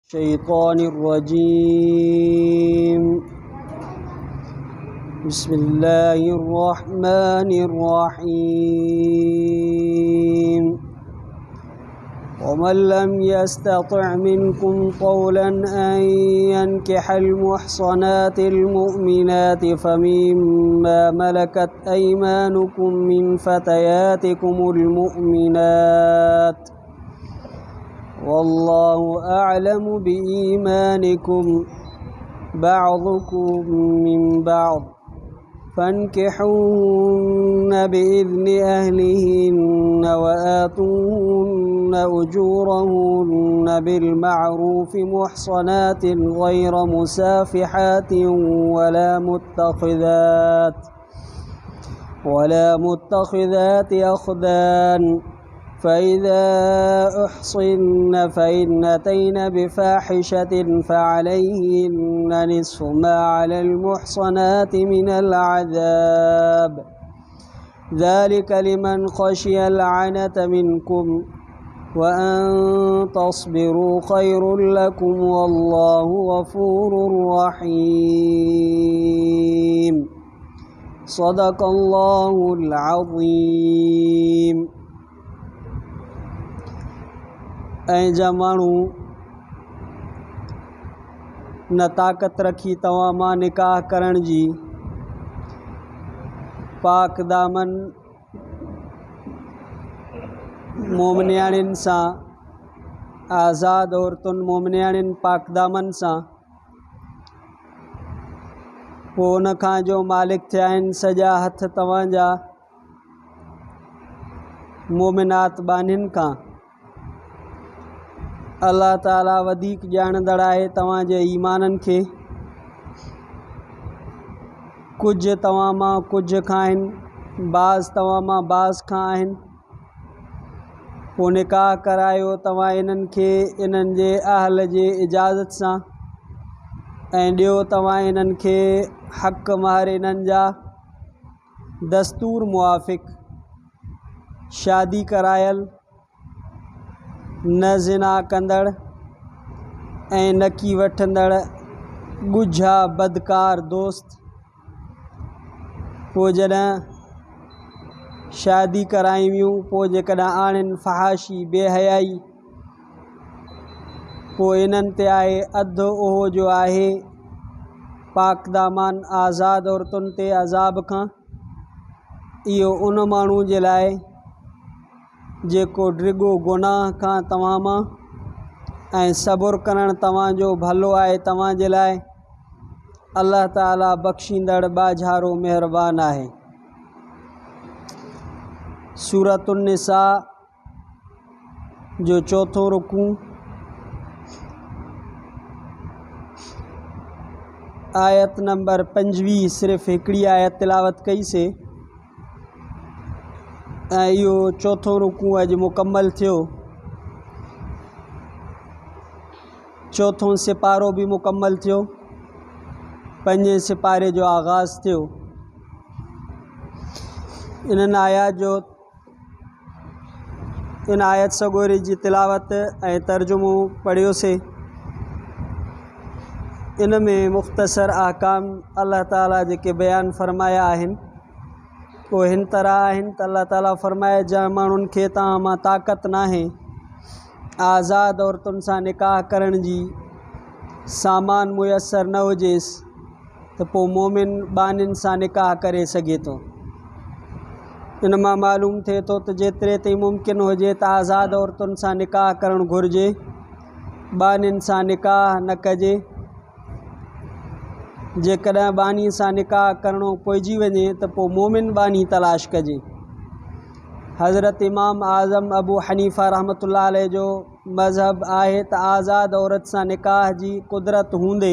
الشيطان الرجيم. بسم الله الرحمن الرحيم. ومن لم يستطع منكم طولا أن ينكح المحصنات المؤمنات فمما ملكت أيمانكم من فتياتكم المؤمنات والله أعلم بإيمانكم بعضكم من بعض فانكحوهن بإذن أهلهن وآتوهن أجورهن بالمعروف محصنات غير مسافحات ولا متخذات أخدان فإذا أحصن فإن أتين بفاحشة فعليهن نصف ما على المحصنات من العذاب ذلك لمن خشي العنة منكم وأن تصبروا خير لكم والله غفور رحيم. صدق الله العظيم. ऐं जा माण्हू न ताक़त रखी तव्हां मां निकाह करण जी पाक दामन मोमिनियाणियुनि सां आज़ाद औरतुनि मोमिनियाणियुनि पाक दामन सां पोइ उन खां जो मालिक थिया आहिनि सॼा हथ तव्हांजा मोमिनात बानियुनि खां अल्लाह ताला वधीक ॼाणंदड़ आहे तव्हांजे ईमाननि खे। कुझु तव्हां मां कुझु खां आहिनि, बाज़ तव्हां मां बाज़ खां आहिनि। पोइ निकाह करायो तव्हां इन्हनि खे इन्हनि जे अहल जे इजाज़त सां ऐं ॾियो तव्हां इन्हनि खे हक़ महर इन्हनि जा दस्तूर मुआफ़िक़ शादी करायल न ज़िना कंदड़ ऐं न की वठंदड़ ॻुझा बदकार दोस्त। पोइ जॾहिं शादी कराई वियूं पोइ जेकॾहिं आणिन फ़हाशी बेहयाई पोइ इन्हनि ते आहे अधु उहो जो आहे पाक दामान आज़ाद औरतुनि ते अज़ाब खां। इहो उन माण्हू जे लाइ जेको ड्रिगो गुनाह खां तव्हां मां ऐं सब्र करणु तव्हांजो भलो आहे तव्हां जे लाइ। अल्लाह ताला बख़्शींदड़ बाझारो महिरबान आहे। सूरतुन निसा जो चौथों रुकू आयत नंबर 25 सिर्फ़ु हिकिड़ी आयत तिलावत कई से ऐं इहो चौथों रुकू अॼु मुकमल थियो। चौथों सिपारो बि मुकमल थियो, पंजे सिपारे जो आगाज़ थियो। इन आयत सगोरी जी तिलावत ऐं तर्जुमो पढ़ियोसीं। इन में मुख़्तसर अहकाम अल्लाह ताला जेके बयानु फ़रमाया आहिनि उहे हिन तरह आहिनि त अल्लाह ताला फ़रमाए जंहिं माण्हुनि खे तव्हां मां ताक़त नाहे आज़ाद औरतुनि सां निकाह करण जी सामान मुयसर न हुजेसि त पोइ मोमिन बानियुनि सां निकाह करे सघे थो। इन मां मालूम थिए थो त जेतिरे ताईं मुमकिन हुजे त आज़ाद औरतुनि सां निकाह करणु घुरिजे, बानियुनि सां निकाह न कजे। जेकॾहिं बानी सां निकाह करणो पइजी वञे त पोइ मोमिन बानी तलाश कजे। हज़रत इमाम आज़म अबू हनीफ़ा रहमतुल्लाह अलैह जो मज़हब आहे त आज़ाद औरत सां निकाह जी कुदरत हूंदे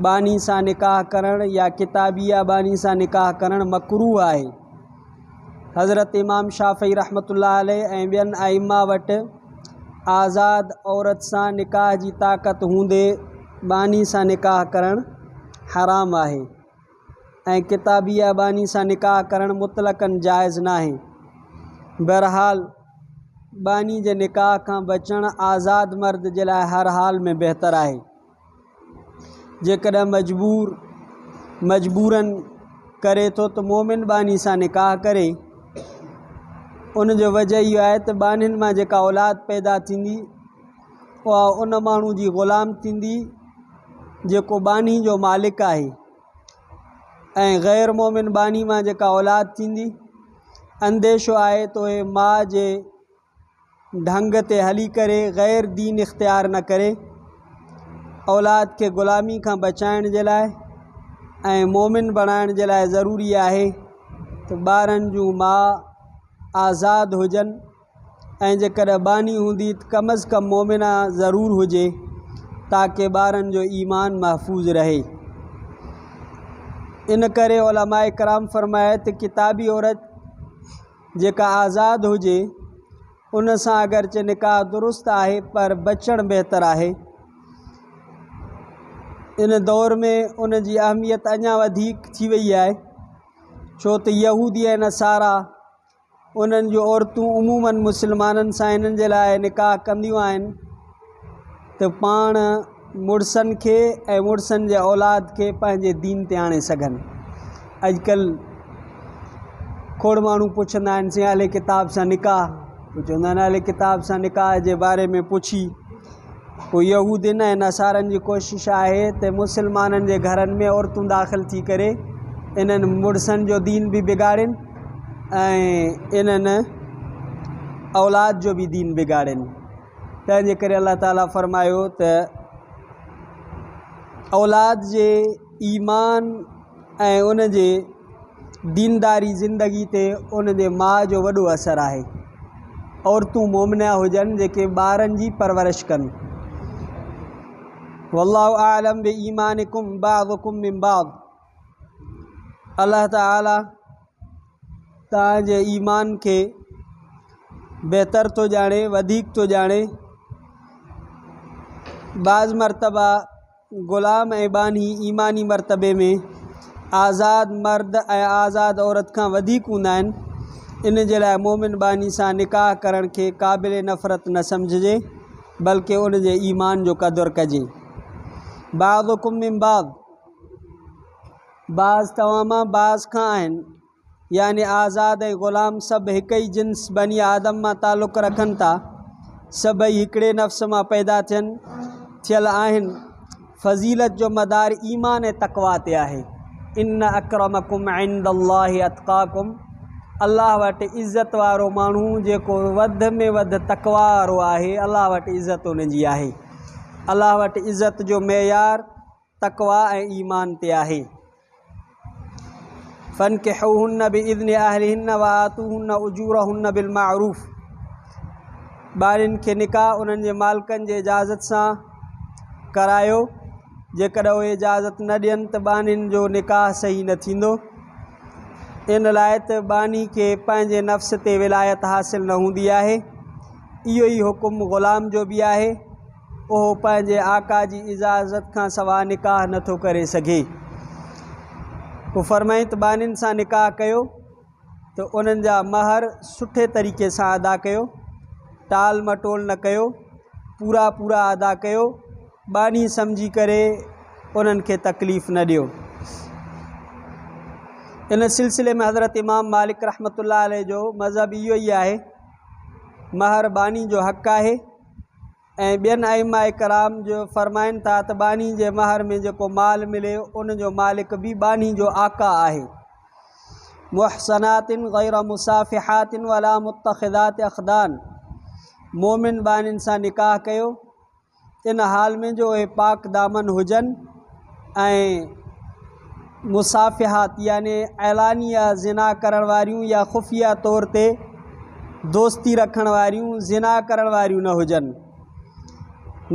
बानी सां निकाह करणु या किताबिया बानी सां निकाह करणु मकरूह आहे। हज़रत इमाम शाफ़ी रहमतुल्लाह अलैह ऐं ॿियनि आइम्मा वटि आज़ाद औरत सां निकाह जी ताक़त हूंदे बानी सां निकाह करणु हराम आहे ऐं किताबिया बानी सां निकाह करणु मुतलक़न जाइज़ नाहे। बहरहाल बानी जे निकाह खां बचणु आज़ाद मर्द जे लाइ हर हाल में बहितर आहे। जेकॾहिं मजबूरन करे थो त मोमिन बानी सां निकाह करे। उन जो वजह इहो आहे त बानियुनि मां जेका औलाद पैदा थींदी उहा उन माण्हू जी ग़ुलाम थींदी जेको बानी जो मालिक आहे, ऐं ग़ैर मोमिन बानी मां जेका औलाद थींदी अंदेशो आहे त उहे माउ जे ढंग ते हली करे ग़ैर दीन इख़्तियार न करे। औलाद खे ग़ुलामी खां बचाइण जे लाइ ऐं मोमिन बणाइण जे लाइ ज़रूरी आहे त ॿारनि जूं माउ आज़ाद हुजनि ऐं जेकॾहिं बानी हूंदी त कम अज़ कम मोमिना ज़रूरु हुजे ताकी ॿारनि जो ईमान महफ़ूज़ रहे। इन करे उलमाए कराम फ़रमाए त किताबी औरत जेका आज़ाद हुजे उन सां अगरचे निकाह दुरुस्त आहे पर बचणु बहितर आहे। इन दौर में उन जी अहमियत अञा वधीक थी वई आहे, छो त यहूदी ऐं नसारा उन्हनि जूं औरतूं उमूमन मुस्लमाननि सां इन्हनि जे लाइ निकाह कंदियूं आहिनि त पाण मुड़सनि खे ऐं मुड़सनि जे औलाद खे पंहिंजे दीन ते आणे सघनि। अॼुकल्ह खोड़ माण्हू पुछंदा आहिनि से अहले किताब सां निकाह, चवंदा आहिनि अहले किताब सां निकाह जे बारे में पुछी पोइ यहूदियुनि ऐं नसारनि जी कोशिशि आहे त मुस्लमाननि जे घरनि में औरतूं दाख़िल थी करे इन्हनि मुड़सनि जो दीन बि बिगाड़नि ऐं इन्हनि औलाद जो बि दीन बिगाड़नि। तंहिंजे करे अल्लाह ताला फ़रमायो त औलाद जे ईमान ऐं उन जे दीनदारी ज़िंदगी ते उन जे माउ जो वॾो असरु आहे। औरतूं मोमिना हुजनि जेके ॿारनि जी परवरिश कनि। वल्लाहु आलम बि ईमानिकुम बाज़ुकुम मिन बाज़। अल्लाह ताला तव्हांजे ईमान खे बहितर थो ॼाणे, वधीक थो ॼाणे। बाज़ मरतबा ग़ुलाम ऐं बानी ईमानी मरतबे में आज़ाद मर्द ऐं आज़ाद औरत खां वधीक हूंदा आहिनि। इन जे लाइ मोमिन बानी सां निकाह करण खे क़ाबिल नफ़रत न सम्झिजे बल्कि उन जे ईमान जो क़दुरु कजे। बाज़ुकुम मिन बाज़, बाज़ तव्हां मां बाज़ खां आहिनि, यानी आज़ाद ऐं ग़ुलाम सभु हिक ई जिन्स बनी आदम मां तालुक़ रखनि था, सभई हिकिड़े नफ़्स मां पैदा थियल आहिनि। फ़ज़ीलत जो मदार ईमान ऐं तक़वा ते आहे। इन्न अक्रमकुम इंदल्लाहि अतक़ाकुम। अल्लाह वटि इज़त वारो माण्हू जेको वधि में वधि तक़वा वारो आहे, अल्लाह वटि इज़त उनजी आहे। अल्लाह वटि इज़त जो मेयार तक़वा ऐं ईमान ते आहे। फ़नकिहूहुन्न बिइज़्नि अहलिहिन्न व आतूहुन्न उजूरहुन्न बिलमारूफ़। ॿारनि खे निकाह उन्हनि जे मालिकनि जे इजाज़त सां करायो। जेकॾहिं उहे इजाज़त न ॾियनि त बानियुनि जो निकाह सही न थींदो। इन लाइ त बानी खे पंहिंजे नफ़्स ते विलायत हासिल न हूंदी आहे। इहो ई हुकुम ग़ुलाम जो बि आहे, उहो पंहिंजे आका जी इजाज़त खां सवाइ निकाह नथो करे सघे। पोइ फ़रमाई त बानियुनि सां निकाह कयो त उन्हनि जा महर सुठे तरीक़े सां अदा कयो, टाल मटोल न कयो, पूरा अदा कयो। बानी सम्झी करे उन्हनि खे तकलीफ़ न ॾियो। इन सिलसिले में हज़रत इमाम मालिक रहमतुल्लाह अलैह जो मज़हब इहो ई आहे, महर बानी जो हक़ आहे। ऐं ॿियनि अइम्मा कराम जो फ़रमाइनि था त बानी जे महर में जेको माल मिले उन जो मालिक बि बानी जो आका आहे। मुहसनातिन गैर मुसाफ़िहातिन वला मुत्तख़िदात अख़दान। मोमिन बानियुनि सां निकाह कयो इन हाल में जो उहे पाक दामन हुजनि ऐं मुसाफ़िहात यानी ऐलानिया ज़िना करण वारियूं या ख़ुफ़िया तौर ते दोस्ती रखण वारियूं ज़िना करण वारियूं न हुजनि।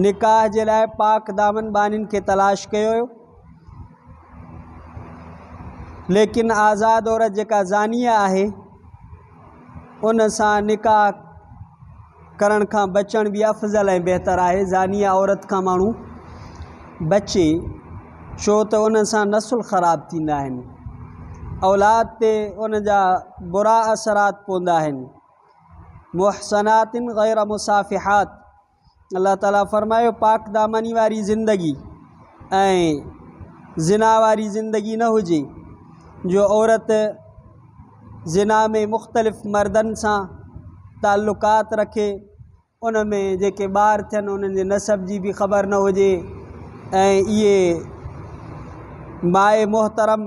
निकाह जे लाइ पाक दामन बानियुनि खे तलाश कयो। लेकिन आज़ाद औरत जेका ज़ानिया आहे उन सां निकाह करण खां बचण बि अफ़ज़ल ऐं बहितर आहे। ज़ानिया औरत खां माण्हू बचे, छो त उन सां नसुल ख़राब थींदा आहिनि, औलाद ते उन जा बुरा असरात पवंदा आहिनि। मुहसनातिन गैर मुसाफ़िहात। अल्लाह ताला फरमायो पाक दामनी वारी ज़िंदगी ऐं ज़िना वारी ज़िंदगी न हुजे, जो औरत ज़िना में मुख़्तलिफ़ मर्दनि सां ताल्लुकात रखे, उन में जेके ॿार थियनि उन्हनि जे नसब जी बि ख़बर न हुजे, ऐं इहे माए मोहतरम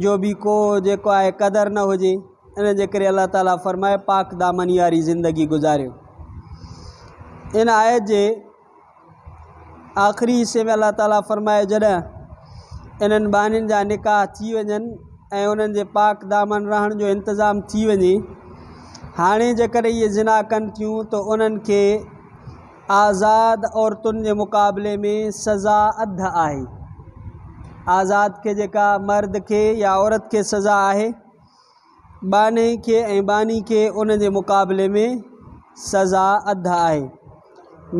जो भी को जेको आहे क़दर न हुजे। इन जे करे अल्लाह ताला फरमाए पाक दामनी वारी ज़िंदगी गुज़ारियो। इन आयत जे आख़िरी हिस्से में अल्लाह ताला फरमाए जॾहिं इन्हनि बानियुनि जा निकाह थी वञनि ऐं उन्हनि जे पाक दामन रहण जो इंतज़ाम थी वञे, हाणे जेकॾहिं इहे ज़िना कनि थियूं त उन्हनि खे आज़ाद औरतुनि जे मुक़ाबले में सज़ा अधु आहे। आज़ाद खे जेका मर्द खे या औरत खे सज़ा आहे, बाने खे ऐं बानी खे उन जे मुक़ाबले में सज़ा अधु आहे।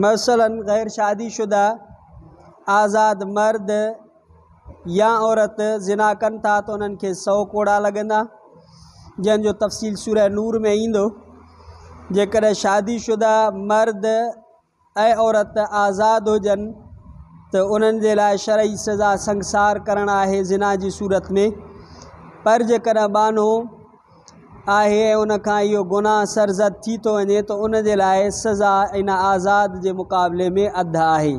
मसलन गैर शादीशुदा आज़ाद मर्द या औरत ज़िना कनि था त उन्हनि खे 100 कोड़ा लॻंदा, जंहिंजो तफ़सील सूरह नूर में ईंदो। जेकॾहिं शादीशुदा मर्द ऐं औरत आज़ाद हुजनि त उन्हनि जे लाइ शरई सज़ा संसार करणु आहे ज़िना जी सूरत में। पर जेकॾहिं बानो आहे ऐं उनखां इहो गुनाह सरज़द थी थो वञे त उन जे लाइ सज़ा इन आज़ाद जे मुक़ाबले में अधु आहे।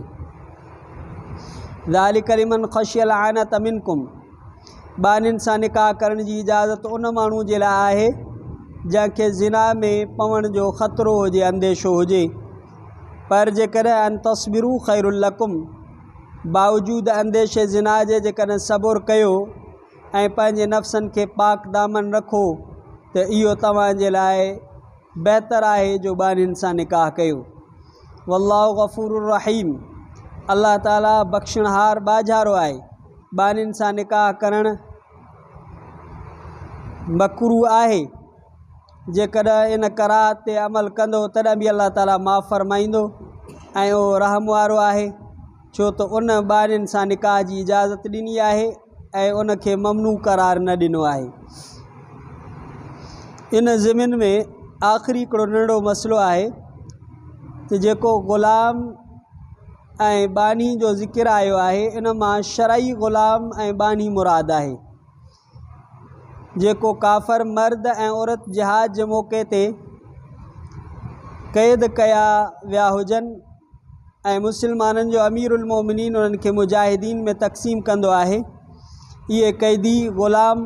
ज़ालिक लिमन ख़शियल आनत मिनकुम, बानियुनि सां निकाह करण जी इजाज़त उन माण्हू जे लाइ आहे जंहिंखे ज़िना में पवण जो ख़तरो हुजे, अंदेशो हुजे। पर जेकॾहिं अन तस्बिरू ख़ैरुल लकुम, बावजूद अंदेशे ज़िना जे जेकॾहिं सबुर कयो ऐं पंहिंजे नफ़्सनि खे पाक दामन रखो त इहो तव्हांजे लाइ बहितर आहे जो बानियुनि सां निकाह कयो। वल्लाहु गफ़ूरुर रहीम, अल्लाह ताला बख़्शणहार बाझारो आहे। बानियुनि सां निकाह करणु मकरूह आहे, जेकॾहिं इन कराहत ते अमल कंदो तॾहिं बि अल्लाह ताला माफ़ फरमाईंदो ऐं उहो रहम वारो आहे, छो त उन बानियुनि सां निकाह जी इजाज़त ॾिनी आहे ऐं उनखे ममनू करार न ॾिनो आहे। इन ज़मीन में आख़िरी हिकिड़ो नंढो मसइलो आहे त जेको ग़ुलाम ऐं बानी जो ज़िक्र आयो आहे, इन मां शरई ग़ुलाम ऐं बानी मुराद आहे। जेको काफ़र मर्द ऐं औरत जिहाद जे मौक़े ते क़ैद कया विया हुजनि ऐं मुस्लमाननि जो अमीरुल मोमिनीन उन्हनि खे मुजाहिदीन में तक़सीम कंदो आहे, इहे क़ैदी ग़ुलाम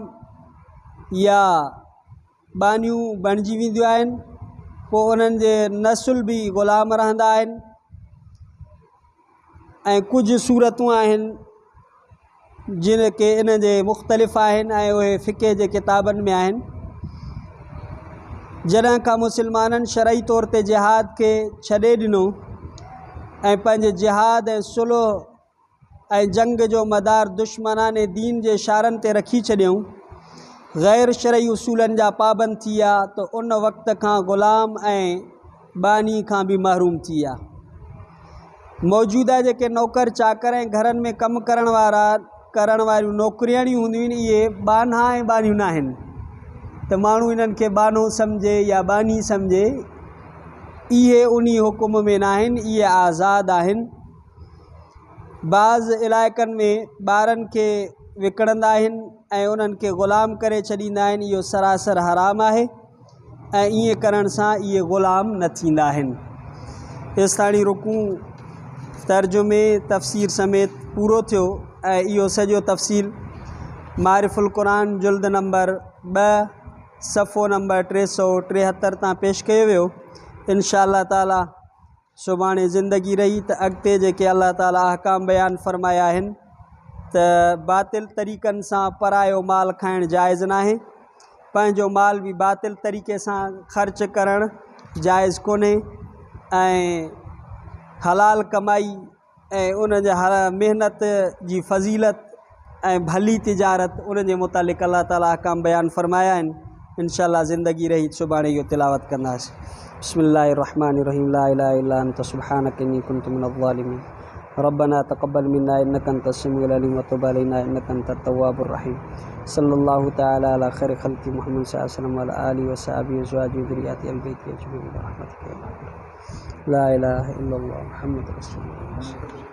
या बानियूं बणिजी वेंदियूं आहिनि। पोइ उन्हनि जे नसुल बि ग़ुलाम रहंदा आहिनि ऐं कुझु सूरतूं आहिनि जिन के इन जे मुख़्तलिफ़ आहिनि ऐं उहे फ़िक़े जे किताबनि में आहिनि। जॾहिं खां मुस्लमाननि शरई तौर ते जिहाद खे छॾे ॾिनो ऐं पंहिंजे जिहाद ऐं सुलह ऐं जंग जो मदार दुश्मनाने दीन जे इशारनि ते रखी छॾियऊं, गैर शरई उसूलनि जा पाबंद थी विया, त उन वक़्त खां ग़ुलाम ऐं बानी खां बि महरूम थी विया। मौजूदा जेके नौकर चाकर ऐं घरनि में कमु करण वारियूं नौकरियाणियूं हूंदियूं आहिनि, इहे बाना ऐं बानियूं न आहिनि त माण्हू इन्हनि खे बानो सम्झे या बानी सम्झे। इहे उन हुकुम में न आहिनि, इहे आज़ाद आहिनि। बाज़ इलाइक़नि में ॿारनि खे विकिणंदा आहिनि ऐं उन्हनि खे ग़ुलाम करे छॾींदा आहिनि, इहो सरासर हराम आहे ऐं ईअं करण सां इहे ग़ुलाम न थींदा आहिनि। तेसिताणी रुकू तर्जुमे तफ़सीर समेत पूरो थियो ऐं इहो सॼो तफ़सील मारिफुल क़ुरान जुल्द नंबर 2 सफ़ो नंबर 373 तां पेश कयो वियो। इंशाअल्लाह ताला सुभाणे ज़िंदगी रही त अॻिते जेके अल्लाह ताला अहकाम बयान फ़रमाया आहिनि त बातिल तरीक़नि सां परायो माल खाइणु जाइज़ नाहे, पंहिंजो माल बि बातिल तरीक़े सां ख़र्च करणु जाइज़ कोन्हे ऐं हलाल कमाई ऐं उन जे महिनत जी फज़ीलत ऐं भली तिजारत उन जे मुतालिक़ अल्लाह ताला अहकाम बयान फ़रमाया आहिनि। इंशाअल्लाह ज़िंदगी रही सुभाणे इहो तिलावत कंदासीं। बिस्मिल्लाहिर्रहमानिर्रहीम ला इलाहा इल्ला अंत सुब्हानक इन्नी कुन्तु मिनज़ ज़ालिमीन। रब्बना तक़ब्बल मिन्ना इन्नका अंतस समीउल अलीम व तुब अलैना इन्नका अंतत तव्वाबुर रहीम। सल्लल्लाहु तआला अला खैरि खल्क़ि मुहम्मद सल्लल्लाहु अलैहि वसल्लम व अला आलिहि व सहबिहि व अज़वाजिहि व ज़ुर्रिय्यतिहि अहल बैतिहि अजमईन बिरहमतिका या अरहम। ला इलाहा इल्लल्लाह मुहम्मदुर रसूलुल्लाह।